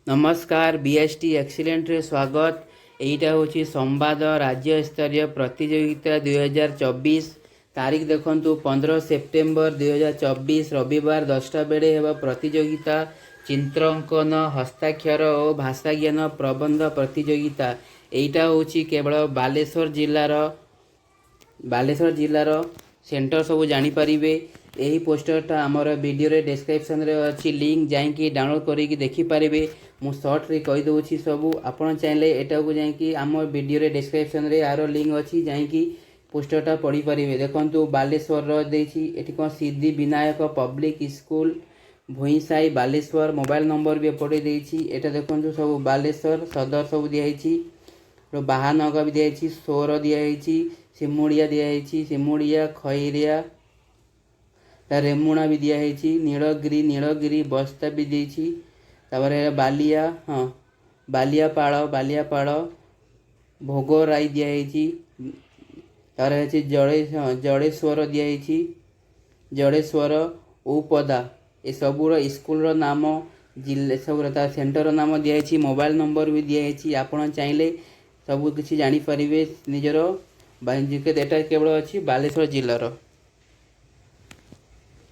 नमस्कार BST excellent रे स्वागत। एटा हूँ संवाद राज्य स्तरीय प्रतियोगिता 2024 तारीख देखु 15 सेप्टेम्बर 2024 रविवार 10टा बेड़े हेबा प्रतियोगिता चित्रांकन हस्ताक्षर और भाषा ज्ञान प्रबंध प्रतियोगिता। एटा हूँ केवल बालेश्वर जिलार सेंटर सब जानीपर। यही पोस्टरटा आमर वीडियो रे डिस्क्रिप्शन रे अच्छी लिंक जाइए डाउनलोड करके देखिपारे। मु सर्ट रे कहीदे सबू आपड़ चाहिए एटा को जाकि आम वीडियो रे डिस्क्रिप्शन रे यार लिंक अच्छी जाकि पोस्टरटा पढ़ी पारे। देखो बालेश्वर देती कौन सिद्धि विनायक पब्लिक स्कूल भुईसाई बालेश्वर मोबाइल नंबर भी एपटे देती। एटा देखो सब बालेश्वर सदर सब दिखाई बाहानगर भी दिखाई सोर दिखाई सिमुड़िया दिखाई सिमुड़िया खैरिया रेमुणा भी दिखाई नीलगिरी बस्ता भी देती। बालिया हाँ बालियापाड़ भोगराई दिखाई जड़ेश्वर दिखाई जड़ेश्वर उपदा ये सबूर स्कूल नाम जिले सब सेंटर नाम दिखाई मोबाइल नंबर भी दिखाई। आपड़ चाहिए सबकिछि जानीपर निजर एटा केवल अच्छी बालेश्वर जिलार।